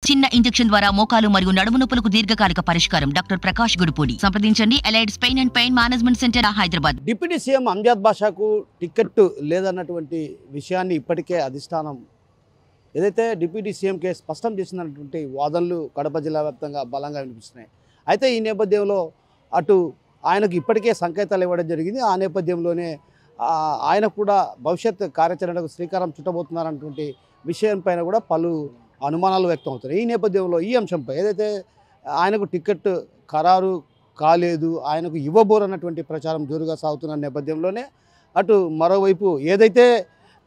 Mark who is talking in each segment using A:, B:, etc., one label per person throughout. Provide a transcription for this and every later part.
A: చిన్న ఇంజెక్షన్ ద్వారా మోకాలు మరియు నడుము నొప్పులకు దీర్ఘకాలిక పరిష్కారం. డాక్టర్ ప్రకాష్ గుడిపూడి. సంప్రదించండి. Allied's pain and pain management centre, Hyderabad.
B: Deputy CM Amjad బాషాకు టికెట్ లేదన్నటువంటి విషయాన్ని ఇప్పటికే అధిష్టానం ఏదైతే డిప్యూటీ సీఎంకే స్పష్టం చేసినటువంటి వాదనలు కడప జిల్లా వ్యాప్తంగా బలంగా వినిపిస్తున్నాయి. అయితే ఈ నేపథ్యంలో అటు ఆయనకు ఇప్పటికే సంకేతాలు ఇవ్వడం జరిగింది. ఆ నేపథ్యంలోనే ఆయన కూడా భవిష్యత్ కార్యాచరణకు శ్రీకారం చుట్టబోతున్నారన్నటువంటి విషయంపైన కూడా పలు అనుమానాలు వ్యక్తం అవుతున్నాయి. ఈ నేపథ్యంలో ఈ అంశంపై ఏదైతే ఆయనకు టికెట్ ఖరారు కాలేదు, ఆయనకు ఇవ్వబోరన్నటువంటి ప్రచారం జోరుగా సాగుతున్న నేపథ్యంలోనే అటు మరోవైపు ఏదైతే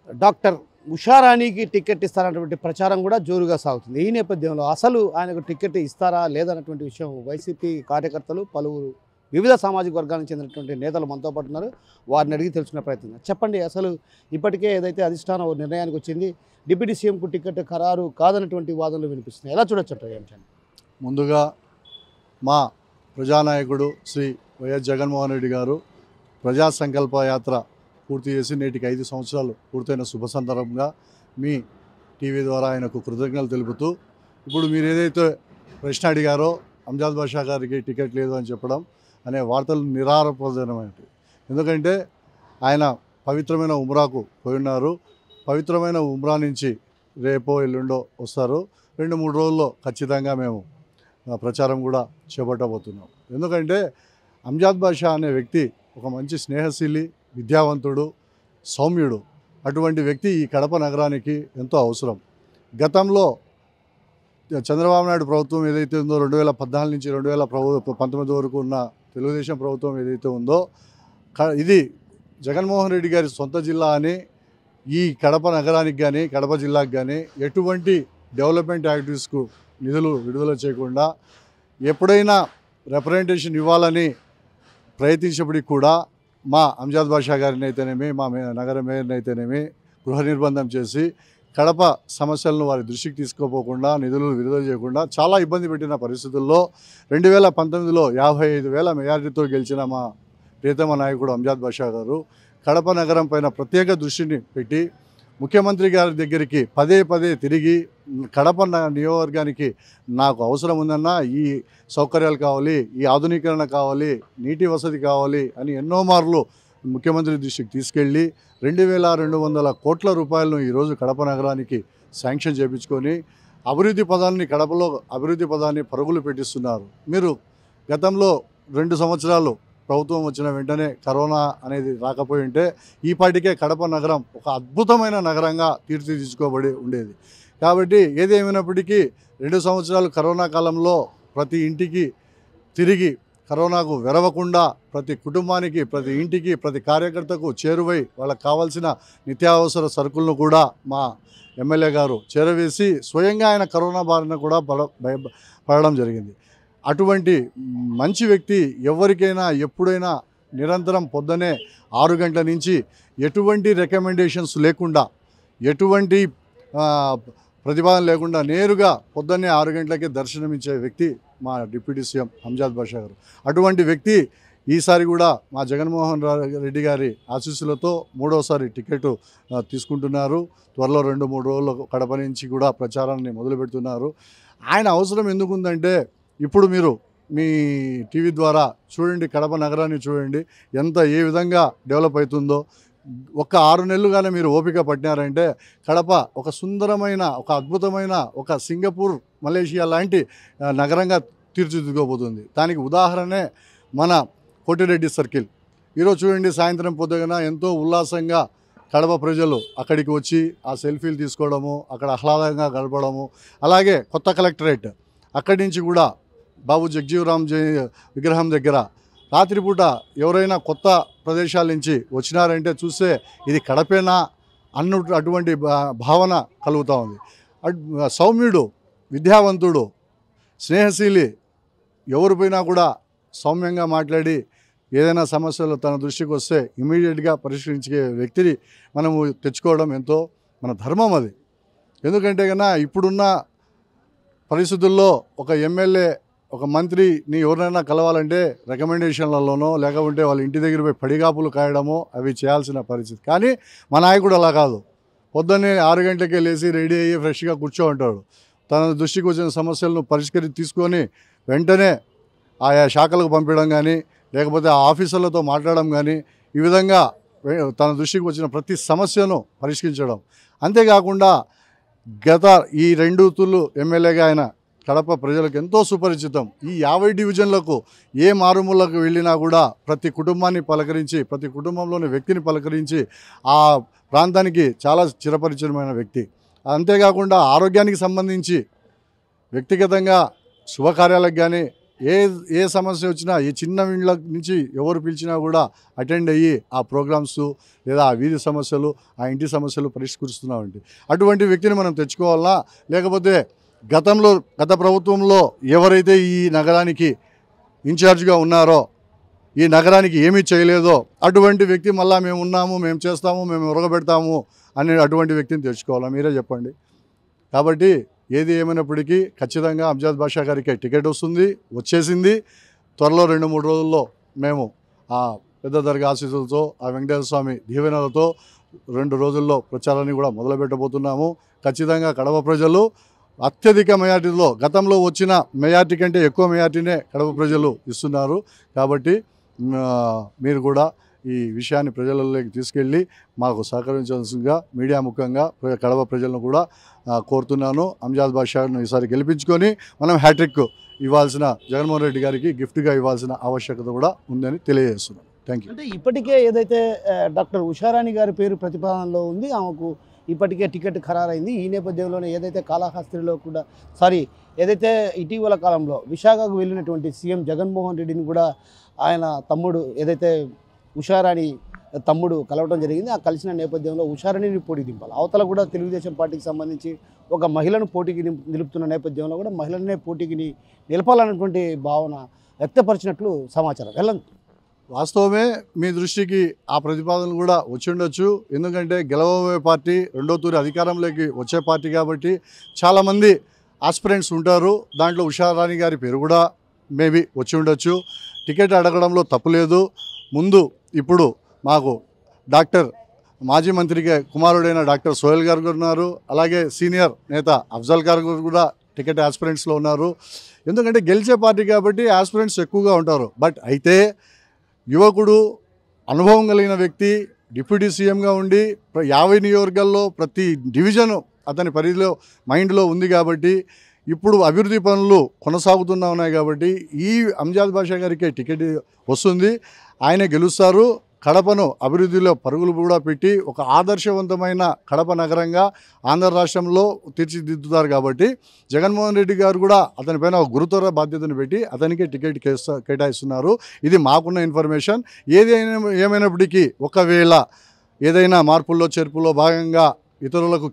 B: డాక్టర్ ఉషారాణికి టికెట్ ఇస్తారన్నటువంటి ప్రచారం కూడా జోరుగా సాగుతుంది. ఈ నేపథ్యంలో అసలు ఆయనకు టికెట్ ఇస్తారా లేదన్నటువంటి విషయం వైసీపీ కార్యకర్తలు పలువురు వివిధ సామాజిక వర్గానికి చెందినటువంటి నేతలు మనతో పాటు ఉన్నారు. వారిని అడిగి తెలుసుకునే ప్రయత్నం. చెప్పండి, అసలు ఇప్పటికే ఏదైతే అధిష్టానం నిర్ణయానికి వచ్చింది డిప్యూటీ సీఎంకు టికెట్ ఖరారు కాదన్నటువంటి వాదనలు వినిపిస్తున్నాయి, ఎలా చూడొచ్చు ఈ అంశాన్ని?
C: ముందుగా మా ప్రజానాయకుడు శ్రీ వైఎస్ జగన్మోహన్ రెడ్డి గారు ప్రజా సంకల్ప యాత్ర పూర్తి చేసి నేటికి 5 సంవత్సరాలు పూర్తయిన శుభ సందర్భంగా మీ టీవీ ద్వారా ఆయనకు కృతజ్ఞతలు తెలుపుతూ, ఇప్పుడు మీరు ఏదైతే ప్రశ్న అడిగారో అంజాద్ బాషా గారికి టికెట్ లేదు అని చెప్పడం అనే వార్తలు నిరాధారమైనవి. ఎందుకంటే ఆయన పవిత్రమైన ఉమ్రాకు పోయి ఉన్నారు. పవిత్రమైన ఉమ్రా నుంచి రేపో ఎల్లుండో వస్తారు. 2-3 రోజుల్లో ఖచ్చితంగా మేము ప్రచారం కూడా చేపట్టబోతున్నాం. ఎందుకంటే అంజాద్ బాషా అనే వ్యక్తి ఒక మంచి స్నేహశీలి, విద్యావంతుడు, సౌమ్యుడు. అటువంటి వ్యక్తి ఈ కడప నగరానికి ఎంతో అవసరం. గతంలో చంద్రబాబు నాయుడు ప్రభుత్వం ఏదైతే ఉందో 2014 నుంచి 2019 వరకు ఉన్న తెలుగుదేశం ప్రభుత్వం ఏదైతే ఉందో ఇది జగన్మోహన్ రెడ్డి గారి సొంత జిల్లా అని ఈ కడప నగరానికి కానీ కడప జిల్లాకు కానీ ఎటువంటి డెవలప్మెంట్ యాక్టివిటీస్కు నిధులు విడుదల చేయకుండా ఎప్పుడైనా రిప్రజెంటేషన్ ఇవ్వాలని ప్రయత్నించినప్పటికి కూడా మా అంజాద్ బాషా గారిని అయితేనేమి, మా నగర మేయర్ని అయితేనేమి గృహ నిర్బంధం చేసి కడప సమస్యలను వారి దృష్టికి తీసుకోపోకుండా నిధులు విడుదల చేయకుండా చాలా ఇబ్బంది పెట్టిన పరిస్థితుల్లో 2019లో 55,000 మెజారిటీతో గెలిచిన మా ప్రియతమ నాయకుడు అంజాద్ బాషా గారు కడప నగరం పైన ప్రత్యేక దృష్టిని పెట్టి ముఖ్యమంత్రి గారి దగ్గరికి పదే తిరిగి కడప నియోజకవర్గానికి నాకు అవసరం ఉందన్నా, ఈ సౌకర్యాలు కావాలి, ఈ ఆధునీకరణ కావాలి, నీటి వసతి కావాలి అని ఎన్నో మార్లు ముఖ్యమంత్రి దృష్టికి తీసుకెళ్ళి 2,200 కోట్ల రూపాయలను ఈరోజు కడప నగరానికి శాంక్షన్ చేయించుకొని కడపలో అభివృద్ధి పదాన్ని పరుగులు పెట్టిస్తున్నారు. మీరు గతంలో 2 సంవత్సరాలు ప్రభుత్వం వచ్చిన వెంటనే కరోనా అనేది రాకపోయి ఉంటే ఈ పాటికే కడప నగరం ఒక అద్భుతమైన నగరంగా తీర్చిదిద్దుకోబడి ఉండేది. కాబట్టి ఏదేమైనప్పటికీ 2 సంవత్సరాలు కరోనా కాలంలో ప్రతి ఇంటికి తిరిగి కరోనాకు వెరవకుండా ప్రతి కుటుంబానికి, ప్రతి ఇంటికి, ప్రతి కార్యకర్తకు చేరువై వాళ్ళకు కావాల్సిన నిత్యావసర సరుకులను కూడా మా ఎమ్మెల్యే గారు చేరవేసి స్వయంగా ఆయన కరోనా బారిన కూడా పడడం జరిగింది. అటువంటి మంచి వ్యక్తి ఎవరికైనా ఎప్పుడైనా నిరంతరం పొద్దునే 6 గంటల నుంచి ఎటువంటి రికమెండేషన్స్ లేకుండా, ఎటువంటి ప్రతిపాదన లేకుండా నేరుగా పొద్దున్నే 6 గంటలకే దర్శనమిచ్చే వ్యక్తి మా డిప్యూటీ సీఎం అంజాద్ బాషా గారు. అటువంటి వ్యక్తి ఈసారి కూడా మా జగన్మోహన్ రెడ్డి గారి ఆశీస్సులతో 3వసారి టికెట్ తీసుకుంటున్నారు. త్వరలో 2-3 రోజుల్లో కడప నుంచి కూడా ప్రచారాన్ని మొదలు పెడుతున్నారు. ఆయన అవసరం ఎందుకుందంటే ఇప్పుడు మీరు మీ టీవీ ద్వారా చూడండి, కడప నగరాన్ని చూడండి ఏ విధంగా డెవలప్ అవుతుందో. ఒక 6 నెలలుగానే మీరు ఓపిక పట్టినారంటే కడప ఒక సుందరమైన, ఒక అద్భుతమైన, ఒక సింగపూర్, మలేషియా లాంటి నగరంగా తీర్చిదిద్దుకోబోతుంది. దానికి ఉదాహరణే మన కోటిరెడ్డి సర్కిల్. ఈరోజు చూడండి, సాయంత్రం పొద్దున ఎంతో ఉల్లాసంగా కడప ప్రజలు అక్కడికి వచ్చి ఆ సెల్ఫీలు తీసుకోవడము, అక్కడ ఆహ్లాదంగా గడపడము. అలాగే కొత్త కలెక్టరేట్ అక్కడి నుంచి కూడా బాబు జగజీవరామ్ విగ్రహం దగ్గర రాత్రిపూట ఎవరైనా కొత్త ప్రదేశాల నుంచి వచ్చినారంటే చూస్తే ఇది కడపేనా అటువంటి భావన కలుగుతూ ఉంది. సౌమ్యుడు, విద్యావంతుడు, స్నేహశీలి, ఎవరిపైనా కూడా సౌమ్యంగా మాట్లాడి ఏదైనా సమస్యలు తన దృష్టికి వస్తే ఇమీడియట్గా పరిష్కరించే వ్యక్తిని మనము తెచ్చుకోవడం ఎంతో మన ధర్మం అది. ఎందుకంటే కన్నా ఇప్పుడున్న పరిస్థితుల్లో ఒక ఎమ్మెల్యే, ఒక మంత్రిని ఎవరినైనా కలవాలంటే రికమెండేషన్లలోనో లేకపోతే వాళ్ళ ఇంటి దగ్గర పోయి పడిగాపులు కాయడమో అవి చేయాల్సిన పరిస్థితి. కానీ మా నాయకుడు అలా కాదు. పొద్దున్నే 6 గంటలకే లేచి రెడీ అయ్యి ఫ్రెష్గా కూర్చో ఉంటాడు. తన దృష్టికి వచ్చిన సమస్యలను తీసుకొని వెంటనే ఆయా శాఖలకు పంపించడం కానీ లేకపోతే ఆ ఆఫీసర్లతో మాట్లాడడం కానీ ఈ విధంగా తన దృష్టికి వచ్చిన ప్రతి సమస్యను పరిష్కరించడం. అంతేకాకుండా గత ఈ 2 తూర్లు ఎమ్మెల్యేగా ఆయన కడప ప్రజలకు ఎంతో సుపరిచితం. ఈ 50 డివిజన్లకు ఏ మారుమూలకు వెళ్ళినా కూడా ప్రతి కుటుంబాన్ని పలకరించి ప్రతి కుటుంబంలోని వ్యక్తిని పలకరించి ఆ ప్రాంతానికి చాలా చిరపరిచితమైన వ్యక్తి. అంతేకాకుండా ఆరోగ్యానికి సంబంధించి వ్యక్తిగతంగా శుభకార్యాలకు కానీ ఏ సమస్య వచ్చినా ఏ చిన్న ఇండ్ల నుంచి ఎవరు పిలిచినా కూడా అటెండ్ అయ్యి ఆ ప్రోగ్రామ్స్ లేదా ఆ వీధి సమస్యలు ఆ ఇంటి సమస్యలు పరిష్కరిస్తున్నామండి. అటువంటి వ్యక్తిని మనం తెచ్చుకోవాలా, లేకపోతే గత ప్రభుత్వంలో ఎవరైతే ఈ నగరానికి ఇన్ఛార్జ్గా ఉన్నారో ఈ నగరానికి ఏమీ చేయలేదో అటువంటి వ్యక్తి మళ్ళీ మేము ఉన్నాము, మేము చేస్తాము, మేము ఉరగబెడతాము అనే అటువంటి వ్యక్తిని తెచ్చుకోవాలా, మీరే చెప్పండి. కాబట్టి ఏది ఏమైనప్పటికీ ఖచ్చితంగా అంజద్ బాషా గారికి టికెట్ వచ్చేసింది. త్వరలో 2-3 రోజుల్లో మేము ఆ పెద్ద దర్గా ఆశీస్సులతో ఆ వెంకటేశ్వర స్వామి దీవెనలతో 2 రోజుల్లో ప్రచారాన్ని కూడా మొదలుపెట్టబోతున్నాము. ఖచ్చితంగా కడప ప్రజలు అత్యధిక మెజార్టీలో గతంలో వచ్చిన మెజార్టీ కంటే ఎక్కువ మెజార్టీనే కడప ప్రజలు ఇస్తున్నారు. కాబట్టి మీరు కూడా ఈ విషయాన్ని ప్రజలలోకి తీసుకెళ్ళి మాకు సహకరించాల్సిందిగా మీడియా ముఖంగా కడప ప్రజలను కూడా కోరుతున్నాను. అంజద్ బాషాను ఈసారి గెలిపించుకొని మనం హ్యాట్రిక్ ఇవ్వాల్సిన జగన్మోహన్ రెడ్డి గారికి గిఫ్ట్గా ఇవ్వాల్సిన ఆవశ్యకత కూడా ఉందని తెలియజేస్తున్నాను. Thank you.
B: అంటే ఇప్పటికే ఏదైతే డాక్టర్ ఉషారాణి గారి పేరు ప్రతిపాదనలో ఉంది, ఆమెకు ఇప్పటికే టికెట్ ఖరారైంది. ఈ నేపథ్యంలోనే ఏదైతే కాళహస్తిలో కూడా ఏదైతే ఇటీవల కాలంలో విశాఖకు వెళ్ళినటువంటి సీఎం జగన్మోహన్ రెడ్డిని కూడా ఆయన తమ్ముడు ఏదైతే ఉషారాణి తమ్ముడు కలవడం జరిగింది. ఆ కలిసిన నేపథ్యంలో ఉషారాణిని పోటీ దింపాలి. అవతల కూడా తెలుగుదేశం పార్టీకి సంబంధించి ఒక మహిళను పోటీకి నిలుపుతున్న నేపథ్యంలో కూడా మహిళనే పోటీకి నిలపాలన్నటువంటి భావన వ్యక్తపరిచినట్లు సమాచారం. వెళ్ళండి.
C: వాస్తవమే, మీ దృష్టికి ఆ ప్రతిపాదనలు కూడా వచ్చి ఉండొచ్చు. ఎందుకంటే గెలవబోయే పార్టీ 2వ తూరి అధికారంలోకి వచ్చే పార్టీ కాబట్టి చాలామంది ఆస్పిరెంట్స్ ఉంటారు. దాంట్లో ఉషారాణి గారి పేరు కూడా మేబీ వచ్చి ఉండొచ్చు. టికెట్ అడగడంలో తప్పులేదు. ఇప్పుడు మాకు మాజీ మంత్రికి కుమారుడైన డాక్టర్ సోహెల్ గారు ఉన్నారు. అలాగే సీనియర్ నేత అఫ్జల్ గారు కూడా టికెట్ ఆస్పిరెంట్స్లో ఉన్నారు. ఎందుకంటే గెలిచే పార్టీ కాబట్టి ఆస్పిరెంట్స్ ఎక్కువగా ఉంటారు. బట్ అయితే యువకుడు, అనుభవం కలిగిన వ్యక్తి, డిప్యూటీ సీఎంగా ఉండి 50 నియోజకవర్గాల్లో ప్రతి డివిజను అతని పరిధిలో మైండ్లో ఉంది కాబట్టి ఇప్పుడు అభివృద్ధి పనులు కొనసాగుతూనే ఉన్నాయి కాబట్టి ఈ అంజద్ బాషా గారికి టికెట్ వస్తుంది. ఆయన గెలుస్తారు. కడపను అభివృద్ధిలో పరుగులు కూడా పెట్టి ఒక ఆదర్శవంతమైన కడప నగరంగా ఆంధ్ర రాష్ట్రంలో తీర్చిదిద్దుతారు. కాబట్టి జగన్మోహన్ రెడ్డి గారు కూడా అతనిపైన ఒక గురుతర బాధ్యతను పెట్టి అతనికి టికెట్ కేటాయిస్తున్నారు. ఇది మాకున్న ఇన్ఫర్మేషన్. ఏమైనప్పటికీ ఒకవేళ ఏదైనా మార్పుల్లో చేర్పుల్లో భాగంగా ఇతరులకు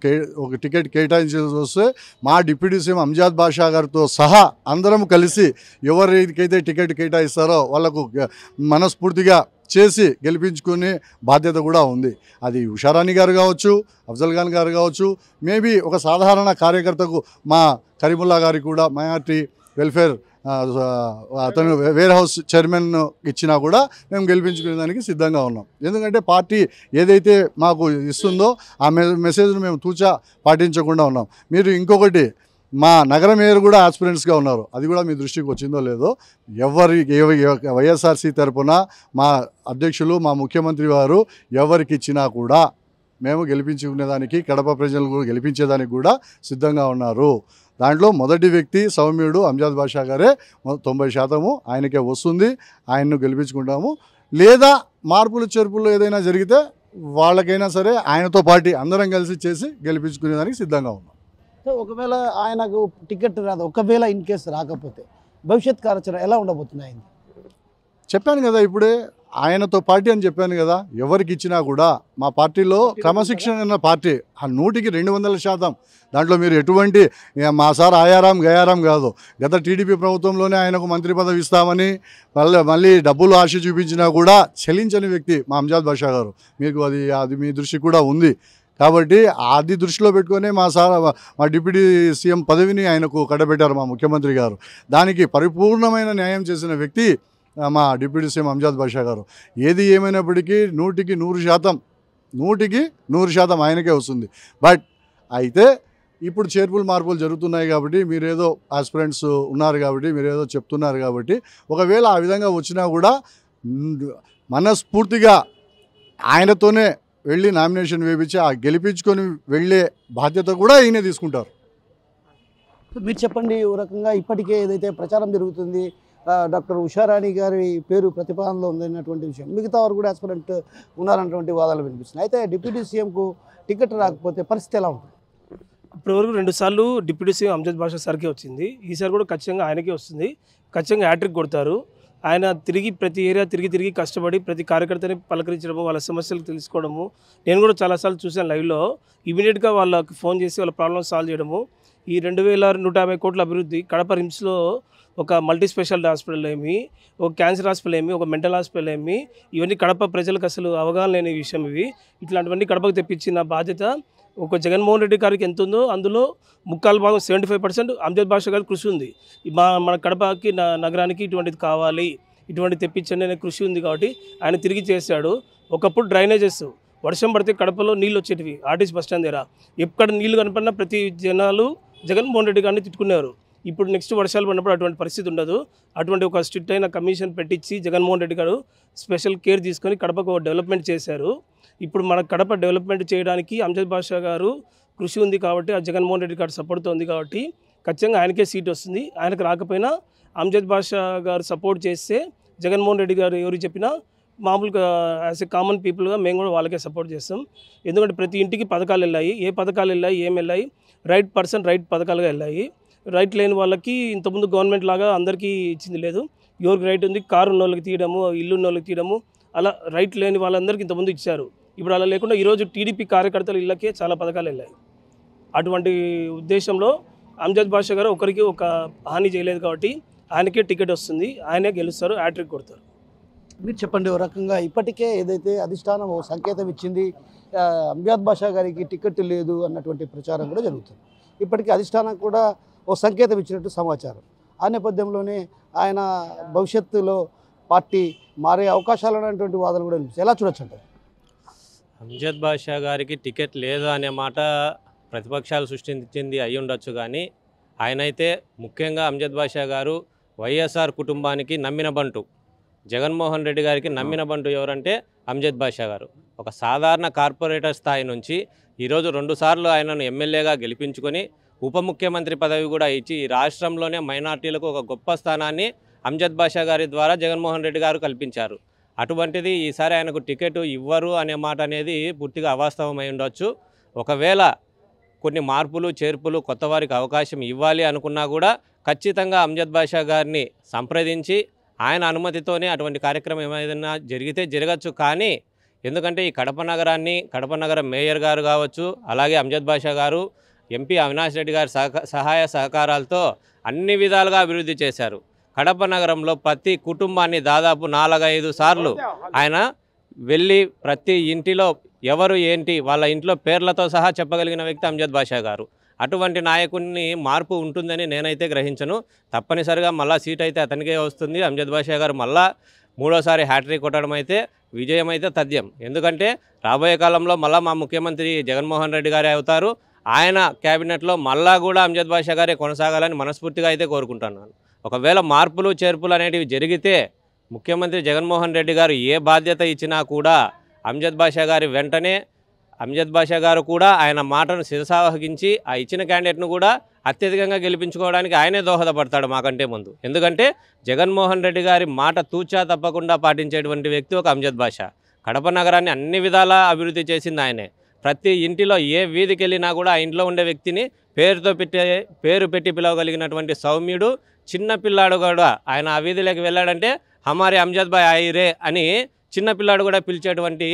C: ఒక టికెట్ కేటాయించాల్సి వస్తే మా డిప్యూటీ సీఎం అంజద్ బాషా గారితో సహా అందరం కలిసి ఎవరికైతే టికెట్ కేటాయిస్తారో వాళ్లకు మనస్ఫూర్తిగా చేసి గెలిపించుకునే బాధ్యత కూడా ఉంది. అది ఉషారాణి గారు కావచ్చు, అఫ్జల్ ఖాన్ గారు కావచ్చు, మేబీ ఒక సాధారణ కార్యకర్తకు మా కరీముల్లా గారికి కూడా మైనార్టీ వెల్ఫేర్ అతను వేర్ హౌస్ చైర్మన్ ఇచ్చినా కూడా మేము గెలిపించుకునే దానికి సిద్ధంగా ఉన్నాం. ఎందుకంటే పార్టీ ఏదైతే మాకు ఇస్తుందో ఆ మెసేజ్ను మేము తూచా పాటించకుండా ఉన్నాం. మీరు ఇంకొకటి, మా నగర మేయర్ కూడా ఆస్పిరెంట్స్గా ఉన్నారు. అది కూడా మీ దృష్టికి వచ్చిందో లేదో, వైఎస్ఆర్సీ తరఫున మా అధ్యక్షులు, మా ముఖ్యమంత్రి వారు ఎవరికి ఇచ్చినా కూడా మేము గెలిపించుకునేదానికి, కడప ప్రజలు కూడా గెలిపించేదానికి కూడా సిద్ధంగా ఉన్నారు. దాంట్లో మొదటి వ్యక్తి సౌమ్యుడు అంజద్ బాషా గారే. 90% ఆయనకే వస్తుంది. ఆయన్ను గెలిపించుకుంటాము. లేదా మార్పులు చేర్పులు ఏదైనా జరిగితే వాళ్ళకైనా సరే ఆయనతో పార్టీ అందరం కలిసి చేసి గెలిపించుకునేదానికి సిద్ధంగా ఉన్నాం.
B: సో ఒకవేళ ఆయనకు టికెట్ రాదు, ఒకవేళ ఇన్ కేసు రాకపోతే భవిష్యత్ కార్యాచరణ ఎలా ఉండబోతుంది? ఆయన
C: చెప్పాను కదా ఇప్పుడే, ఆయనతో పార్టీ అని చెప్పాను కదా. ఎవరికి ఇచ్చినా కూడా మా పార్టీలో క్రమశిక్షణ ఉన్న పార్టీ 100% దాంట్లో మీరు ఎటువంటి మా సార్ ఆయారాం గయారాం కాదు. గత టీడీపీ ప్రభుత్వంలోనే ఆయనకు మంత్రి పదవి ఇస్తామని మళ్ళీ డబ్బులు ఆశ చూపించినా కూడా చెల్లించని వ్యక్తి మా అంజద్ బాషా గారు. మీకు అది మీ దృష్టి కూడా ఉంది కాబట్టి అది దృష్టిలో పెట్టుకొని మా డిప్యూటీ సీఎం పదవిని ఆయనకు కట్టబెట్టారు మా ముఖ్యమంత్రి గారు. దానికి పరిపూర్ణమైన న్యాయం చేసిన వ్యక్తి మా డిప్యూటీ సీఎం అంజద్ బాషా గారు. ఏది ఏమైనప్పటికీ 100% ఆయనకే వస్తుంది. బట్ అయితే ఇప్పుడు చేర్పులు మార్పులు జరుగుతున్నాయి కాబట్టి మీరేదో ఆస్పిరెంట్స్ ఉన్నారు కాబట్టి మీరేదో చెప్తున్నారు కాబట్టి ఒకవేళ ఆ విధంగా వచ్చినా కూడా మనస్ఫూర్తిగా ఆయనతోనే వెళ్ళి నామినేషన్ వేయించి ఆ గెలిపించుకొని వెళ్ళే బాధ్యత కూడా ఈయన తీసుకుంటారు.
B: మీరు చెప్పండి, ఓ రకంగా ఇప్పటికే ఏదైతే ప్రచారం జరుగుతుంది డాక్టర్ ఉషారాణి గారి పేరు ప్రతిపాదనలో ఉందన్నటువంటి విషయం, మిగతా వారు కూడా ఆస్పిరెంట్ ఉన్నారన్నటువంటి వాదాలు వినిపిస్తున్నాయి. అయితే డిప్యూటీ సీఎంకు టికెట్ రాకపోతే పరిస్థితి ఎలా ఉంటుంది?
D: ఇప్పటివరకు 2 సార్లు డిప్యూటీ సీఎం అంజద్ బాషా సార్కే వచ్చింది. ఈసారి కూడా ఖచ్చితంగా ఆయనకే వస్తుంది. ఖచ్చితంగా హ్యాట్రిక్ కొడతారు. ఆయన ప్రతి ఏరియా తిరిగి కష్టపడి ప్రతి కార్యకర్తని పలకరించడము, వాళ్ళ సమస్యలు తెలుసుకోవడము. నేను కూడా చాలాసార్లు చూశాను లైవ్లో. ఇమీడియట్గా వాళ్ళకి ఫోన్ చేసి వాళ్ళ ప్రాబ్లమ్ సాల్వ్ చేయడము. ఈ 2150 కోట్ల అభివృద్ధి, కడప రిమ్స్లో ఒక మల్టీ స్పెషాలిటీ హాస్పిటల్ ఏమి, ఒక క్యాన్సర్ హాస్పిటల్ ఏమి, ఒక మెంటల్ హాస్పిటల్ ఏమి, ఇవన్నీ కడప ప్రజలకు అసలు అవగాహన లేని విషయం ఇవి. ఇట్లాంటివన్నీ కడపకు తెప్పించిన బాధ్యత ఒక జగన్మోహన్ రెడ్డి గారికి ఎంత ఉందో అందులో 75% 75% అంజద్ బాషా గారి కృషి ఉంది. మన కడపకి నగరానికి ఇటువంటిది కావాలి, ఇటువంటి తెప్పించండి అనే కృషి ఉంది కాబట్టి ఆయన తిరిగి చేశాడు. ఒకప్పుడు డ్రైనేజెస్ వర్షం పడితే కడపలో నీళ్ళు వచ్చేటివి, ఆర్టీసీ బస్ స్టాండ్ దగ్గర ఎక్కడ నీళ్లు కనపడినా ప్రతి జనాలు జగన్మోహన్ రెడ్డి గారిని తిట్టుకున్నారు. ఇప్పుడు నెక్స్ట్ వర్షాలు పడినప్పుడు అటువంటి పరిస్థితి ఉండదు. అటువంటి ఒక స్ట్రిక్ట్ అయిన కమిషన్ పెట్టించి జగన్మోహన్ రెడ్డి గారు స్పెషల్ కేర్ తీసుకొని కడపకు డెవలప్మెంట్ చేశారు. ఇప్పుడు మన కడప డెవలప్మెంట్ చేయడానికి అంజద్ బాషా గారు కృషి ఉంది కాబట్టి, ఆ జగన్మోహన్ రెడ్డి గారు సపోర్ట్తో ఉంది కాబట్టి ఖచ్చితంగా ఆయనకే సీట్ వస్తుంది. ఆయనకు రాకపోయినా అంజద్ బాషా గారు సపోర్ట్ చేస్తే జగన్మోహన్ రెడ్డి గారు ఎవరు చెప్పినా మామూలుగా యాజ్ ఏ కామన్ పీపుల్గా మేము కూడా వాళ్ళకే సపోర్ట్ చేస్తాం. ఎందుకంటే ప్రతి ఇంటికి పథకాలు వెళ్ళాయి. ఏ పథకాలు వెళ్ళాయి, ఏం వెళ్ళాయి, రైట్ పర్సన్ రైట్ పథకాలుగా వెళ్ళాయి. రైట్ లేని వాళ్ళకి ఇంతకుముందు గవర్నమెంట్ లాగా అందరికీ ఇచ్చింది లేదు. ఎవరికి రైట్ ఉంది, కారు ఉన్న వాళ్ళకి తీయడము, ఇల్లు ఉన్న వాళ్ళకి తీయడము, అలా రైట్ లేని వాళ్ళందరికీ ఇంతకుముందు ఇచ్చారు. ఇప్పుడు అలా లేకుండా ఈరోజు టీడీపీ కార్యకర్తల ఇళ్ళకే చాలా పథకాలు వెళ్ళాయి. అటువంటి ఉద్దేశంలో అంజద్ బాషా గారు ఒకరికి ఒక హాని చేయలేదు కాబట్టి ఆయనకే టికెట్ వస్తుంది, ఆయనే గెలుస్తారు, హ్యాట్రిక్ కొడతారు.
B: మీరు చెప్పండి, ఓ రకంగా ఇప్పటికే ఏదైతే అధిష్టానం ఓ సంకేతం ఇచ్చింది, అంజద్ బాషా గారికి టికెట్ లేదు అన్నటువంటి ప్రచారం కూడా జరుగుతుంది. ఇప్పటికీ అధిష్టానం కూడా ఓ సంకేతం ఇచ్చినట్టు సమాచారం. ఆ నేపథ్యంలోనే ఆయన భవిష్యత్తులో పార్టీ మారే అవకాశాలు ఉన్నటువంటి వాదనలు కూడా వినిపిస్తాయి. ఎలా చూడొచ్చు అంటారు?
E: అంజద్ బాషా గారికి టికెట్ లేదు అనే మాట ప్రతిపక్షాలు సృష్టించింది అయి ఉండొచ్చు, కానీ ఆయనైతే ముఖ్యంగా అంజద్ బాషా గారు వైఎస్ఆర్ కుటుంబానికి నమ్మిన బంటు. జగన్మోహన్ రెడ్డి గారికి నమ్మిన బంటు ఎవరంటే అంజద్ బాషా గారు. ఒక సాధారణ కార్పొరేటర్ స్థాయి నుంచి ఈరోజు 2 సార్లు ఆయనను ఎమ్మెల్యేగా గెలిపించుకొని ఉప ముఖ్యమంత్రి పదవి కూడా ఇచ్చి ఈ రాష్ట్రంలోనే మైనార్టీలకు ఒక గొప్ప స్థానాన్ని అంజద్ బాషా గారి ద్వారా జగన్మోహన్ రెడ్డి గారు కల్పించారు. అటువంటిది ఈసారి ఆయనకు టికెట్ ఇవ్వరు అనే మాట అనేది పూర్తిగా అవాస్తవమై ఉండొచ్చు. ఒకవేళ కొన్ని మార్పులు చేర్పులు కొత్త వారికి అవకాశం ఇవ్వాలి అనుకున్నా కూడా ఖచ్చితంగా అంజద్ బాషా గారిని సంప్రదించి ఆయన అనుమతితోనే అటువంటి కార్యక్రమం ఏమైనా జరిగితే జరగచ్చు. కానీ ఎందుకంటే ఈ కడప నగరాన్ని కడప నగర మేయర్ గారు కావచ్చు, అలాగే అంజద్ బాషా గారు, ఎంపీ అవినాష్ రెడ్డి గారి సహాయ సహకారాలతో అన్ని విధాలుగా అభివృద్ధి చేశారు. కడప నగరంలో ప్రతి కుటుంబాన్ని దాదాపు 4-5 సార్లు ఆయన వెళ్ళి ప్రతి ఇంటిలో ఎవరు ఏంటి వాళ్ళ ఇంట్లో పేర్లతో సహా చెప్పగలిగిన వ్యక్తి అంజద్ బాషా గారు. అటువంటి నాయకుడిని మార్పు ఉంటుందని నేనైతే గ్రహించను. తప్పనిసరిగా మళ్ళా సీట్ అయితే అతనికే వస్తుంది. అంజద్ బాషా గారు మళ్ళా 3వ సారి హ్యాట్రిక్ కొట్టడం అయితే విజయం అయితే తథ్యం. ఎందుకంటే రాబోయే కాలంలో మళ్ళీ మా ముఖ్యమంత్రి జగన్మోహన్ రెడ్డి గారే అవుతారు. ఆయన క్యాబినెట్లో మళ్ళా కూడా అంజద్ బాషా గారే కొనసాగాలని మనస్ఫూర్తిగా అయితే కోరుకుంటున్నాను. ఒకవేళ మార్పులు చేర్పులు అనేటివి జరిగితే ముఖ్యమంత్రి జగన్మోహన్ రెడ్డి గారు ఏ బాధ్యత ఇచ్చినా కూడా అంజద్ బాషా గారి వెంటనే అంజద్ బాషా గారు కూడా ఆయన మాటను శిరసావహించి ఆ ఇచ్చిన క్యాండిడేట్ను కూడా అత్యధికంగా గెలిపించుకోవడానికి ఆయనే దోహదపడతాడు మాకంటే ముందు. ఎందుకంటే జగన్మోహన్ రెడ్డి గారి మాట తూచా తప్పకుండా పాటించేటువంటి వ్యక్తి ఒక అంజద్ బాషా. కడప నగరాన్ని అన్ని విధాలా అభివృద్ధి చేసింది ఆయనే. ప్రతి ఇంటిలో ఏ వీధికి వెళ్ళినా కూడా ఆ ఇంట్లో ఉండే వ్యక్తిని పేరు పెట్టి పిలవగలిగినటువంటి సౌమ్యుడు, చిన్న పిల్లాడు కూడా ఆయన ఆ వీధిలోకి వెళ్ళాడంటే హమారే అంజద్ భాయ్ ఆయిరే అని చిన్నపిల్లాడు కూడా పిలిచేటువంటి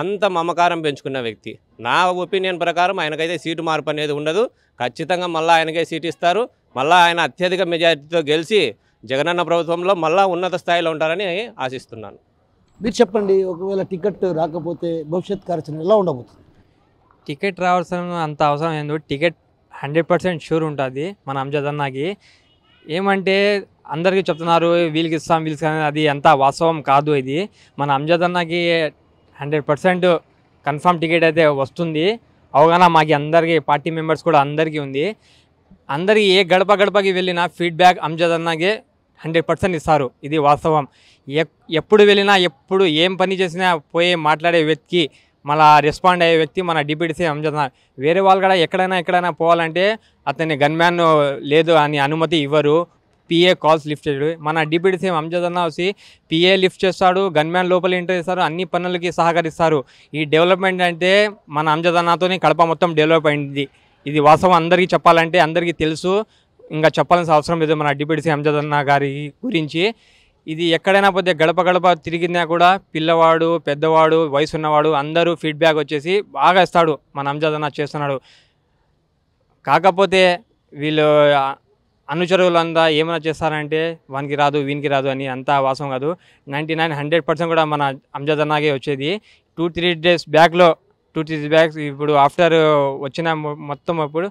E: అంత మమకారం పెంచుకున్న వ్యక్తి. నా ఒపీనియన్ ప్రకారం ఆయనకైతే సీటు మార్పు అనేది ఉండదు. ఖచ్చితంగా మళ్ళీ ఆయనకే సీట్ ఇస్తారు. మళ్ళీ ఆయన అత్యధిక మెజారిటీతో గెలిచి జగనన్న ప్రభుత్వంలో మళ్ళీ ఉన్నత స్థాయిలో ఉంటారని ఆశిస్తున్నాను.
B: మీరు చెప్పండి, ఒకవేళ టికెట్ రాకపోతే భవిష్యత్ కార్యాచరణ ఎలా ఉండబోతుంది?
F: టికెట్ రావాల్సిన అంత అవసరం ఏందో, టికెట్ 100% షూర్ ఉంటుంది మన అంజద్ అన్నకి. ఏమంటే అందరికీ చెప్తున్నారు వీళ్ళకి ఇస్తాం వీళ్ళకి ఇస్తాం, అది అంత వాస్తవం కాదు. ఇది మన అంజద్ అన్నకి 100% కన్ఫర్మ్ టికెట్ అయితే వస్తుంది. అవగాహన మాకు అందరికీ పార్టీ మెంబర్స్ కూడా అందరికీ ఉంది. అందరికీ ఏ గడప గడపకి వెళ్ళినా ఫీడ్బ్యాక్ అంజద్ అన్నకే 100% ఇస్తారు. ఇది వాస్తవం. ఎప్పుడు వెళ్ళినా ఎప్పుడు ఏం పని చేసినా పోయి మాట్లాడే వ్యక్తి, మళ్ళా రెస్పాండ్ అయ్యే వ్యక్తి మన డిప్యూటీ సీఎం అంజద్ అన్న. వేరే వాళ్ళు కూడా ఎక్కడైనా పోవాలంటే అతన్ని గన్మ్యాన్ లేదు అని అనుమతి ఇవ్వరు. పిఏ కాల్స్ లిఫ్ట్ చేయడు. మన డిప్యూటీ సీఎం అంజద్ అన్న వచ్చి పిఏ లిఫ్ట్ చేస్తాడు, గన్మ్యాన్ లోపల ఎంటర్ చేస్తారు, అన్ని పనులకి సహకరిస్తారు. ఈ డెవలప్మెంట్ అంటే మన అంజద్ అన్నతోనే కడప మొత్తం డెవలప్ అయింది. ఇది వాస్తవం. అందరికీ చెప్పాలంటే అందరికీ తెలుసు, ఇంకా చెప్పాల్సిన అవసరం లేదు మన డిప్యూటీ సీఎం అంజద్ అన్న గారి గురించి. ఇది ఎక్కడైనా పోతే గడప గడప తిరిగినా కూడా పిల్లవాడు, పెద్దవాడు, వయసు ఉన్నవాడు అందరూ ఫీడ్బ్యాక్ వచ్చేసి బాగా ఇస్తాడు. మన అంజద్ అన్న చేస్తున్నాడు. కాకపోతే వీళ్ళు అనుచరులంతా ఏమైనా చేస్తారంటే వానికి రాదు, వీనికి రాదు అని అంతా వాస్తవం కాదు. 99-100% కూడా మన అంజద్ అన్నకే వచ్చేది. 2-3 డేస్ బ్యాక్లో 2-3 డేస్ బ్యాక్ ఇప్పుడు ఆఫ్టర్ వచ్చిన మొత్తం ఇప్పుడు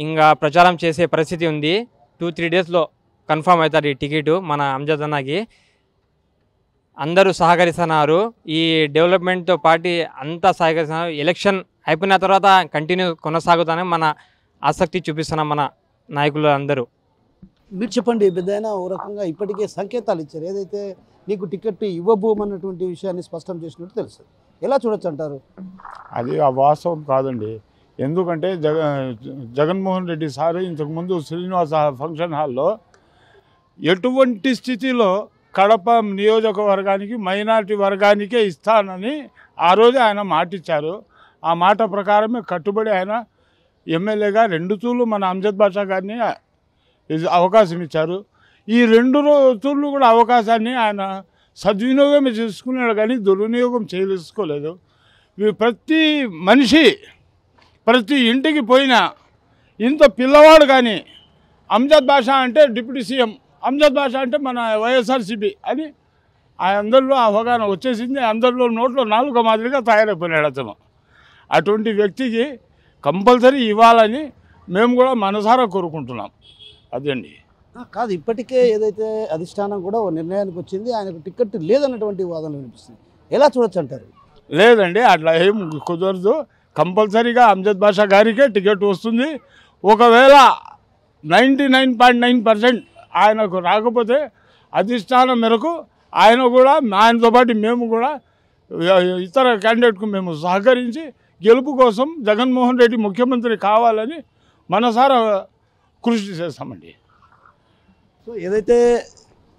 F: ఇంకా ప్రచారం చేసే పరిస్థితి ఉంది. 2-3 డేస్లో కన్ఫర్మ్ అవుతారు ఈ టికెట్ మన అంజద్ అన్నకి. అందరూ సహకరిస్తున్నారు. ఈ డెవలప్మెంట్తో పార్టీ అంతా సహకరిస్తున్నారు. ఎలక్షన్ అయిపోయిన తర్వాత కంటిన్యూ కొనసాగుతానే మన ఆసక్తి చూపిస్తున్నాం మన నాయకులు అందరూ.
B: మీరు చెప్పండి పెద్దయినా, ఓ రకంగా ఇప్పటికే సంకేతాలు ఇచ్చారు. ఏదైతే నీకు టికెట్ ఇవ్వబోమన్నటువంటి విషయాన్ని స్పష్టం చేసినట్టు తెలుసు. ఎలా చూడొచ్చు అంటారు?
G: అది ఆ వాస్తవం కాదండి. ఎందుకంటే జగన్మోహన్ రెడ్డి సార్ ఇంతకుముందు శ్రీనివాస ఫంక్షన్ హాల్లో ఎటువంటి స్థితిలో కడప నియోజకవర్గానికి మైనారిటీ వర్గానికే ఇస్తానని ఆ రోజు ఆయన మాటిచ్చారు. ఆ మాట ప్రకారమే కట్టుబడి ఆయన ఎమ్మెల్యేగా 2 తూర్లు మన అంజద్ బాషా గారిని అవకాశం ఇచ్చారు. ఈ 2 తూర్లు కూడా అవకాశాన్ని ఆయన సద్వినియోగం చేసుకున్నాడు కానీ దుర్వినియోగం చేసుకోలేదు. ప్రతి మనిషి ప్రతి ఇంటికి పోయినా ఇంత పిల్లవాడు కానీ అంజద్ బాషా అంటే డిప్యూటీ సీఎం, అంజద్ బాషా అంటే మన వైఎస్ఆర్సీపీ అని అందరిలో అవగాహన వచ్చేసింది. అందరిలో నోట్లో నాలుక మాదిరిగా తయారైపోయినాడు అతను. అటువంటి వ్యక్తికి కంపల్సరీ ఇవ్వాలని మేము కూడా మనసారా కోరుకుంటున్నాం. అదండి.
B: కాదు, ఇప్పటికే ఏదైతే అధిష్టానం కూడా ఓ నిర్ణయానికి వచ్చింది, ఆయనకు టికెట్ లేదన్నటువంటి వాదనలు వినిపిస్తుంది. ఎలా చూడొచ్చు అంటారు?
G: లేదండి, అట్లా ఏం కుదరదు. కంపల్సరీగా అంజద్ బాషా గారికే టికెట్ వస్తుంది. ఒకవేళ 99.9% ఆయనకు రాకపోతే అధిష్టానం మేరకు ఆయనతో పాటు మేము కూడా ఇతర క్యాండిడేట్కు మేము సహకరించి గెలుపు కోసం జగన్మోహన్ రెడ్డి ముఖ్యమంత్రి కావాలని మనసారా కృషి చేస్తామండి.
B: సో ఏదైతే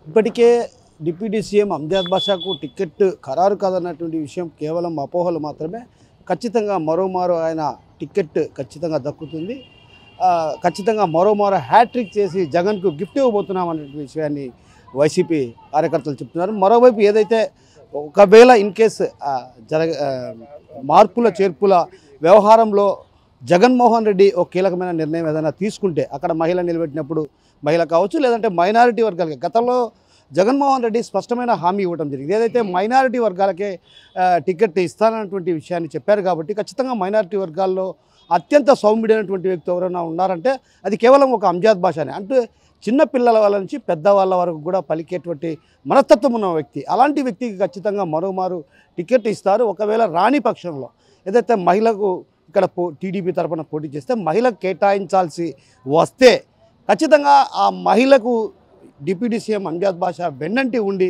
B: ఇప్పటికే డిప్యూటీ సీఎం అంజద్ బాషాకు టికెట్ ఖరారు కాదన్నటువంటి విషయం కేవలం అపోహలు మాత్రమే. ఖచ్చితంగా మరోమారు ఆయన టికెట్ ఖచ్చితంగా దక్కుతుంది. ఖచ్చితంగా మరోమారు హ్యాట్రిక్ చేసి జగన్కు గిఫ్ట్ ఇవ్వబోతున్నాం అనే విషయాన్ని వైసీపీ కార్యకర్తలు చెప్తున్నారు. మరోవైపు ఏదైతే ఒకవేళ ఇన్ కేస్ మార్పుల చేర్పుల వ్యవహారంలో జగన్మోహన్ రెడ్డి ఒక కీలకమైన నిర్ణయం ఏదైనా తీసుకుంటే అక్కడ మహిళ నిలబెట్టినప్పుడు మహిళ కావచ్చు, లేదంటే మైనారిటీ వర్గాలకి గతంలో జగన్మోహన్ రెడ్డి స్పష్టమైన హామీ ఇవ్వడం జరిగింది. ఏదైతే మైనారిటీ వర్గాలకే టికెట్ ఇస్తానన్నటువంటి విషయాన్ని చెప్పారు. కాబట్టి ఖచ్చితంగా మైనారిటీ వర్గాల్లో అత్యంత సౌమ్యుడైనటువంటి వ్యక్తి ఎవరైనా ఉన్నారంటే అది కేవలం ఒక అంజద్ బాషానే. అంటే చిన్నపిల్లల వాళ్ళ నుంచి పెద్దవాళ్ళ వరకు కూడా పలికేటువంటి మనస్తత్వం ఉన్న వ్యక్తి. అలాంటి వ్యక్తికి ఖచ్చితంగా మరోమారు టికెట్ ఇస్తారు. ఒకవేళ రాని పక్షంలో ఏదైతే మహిళకు ఇక్కడ టీడీపీ తరఫున పోటీ చేస్తే మహిళకు కేటాయించాల్సి వస్తే ఖచ్చితంగా ఆ మహిళకు డిప్యూటీ సీఎం అంజద్ బాషా వెన్నంటి ఉండి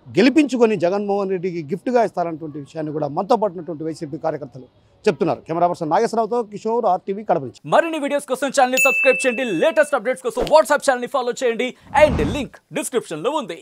B: గెలిపించుకొని జగన్మోహన్ రెడ్డికి గిఫ్ట్గా ఇస్తారన్నటువంటి విషయాన్ని కూడా మనతో పట్టినటువంటి వైసీపీ కార్యకర్తలు చెప్తున్నారు. కెమెరా పర్సన్ నాగేశ్వరరావుతో కిషోర్, RTV, కడప నుంచి.
H: మరిన్ని వీడియోస్ కోసం ఛానల్ ని సబ్స్క్రైబ్ చేయండి. లేటెస్ట్ అప్డేట్స్ కోసం వాట్సాప్ ఛానల్ ని ఫాలో చేయండి. అండ్ లింక్ డిస్క్రిప్షన్ లో ఉంది.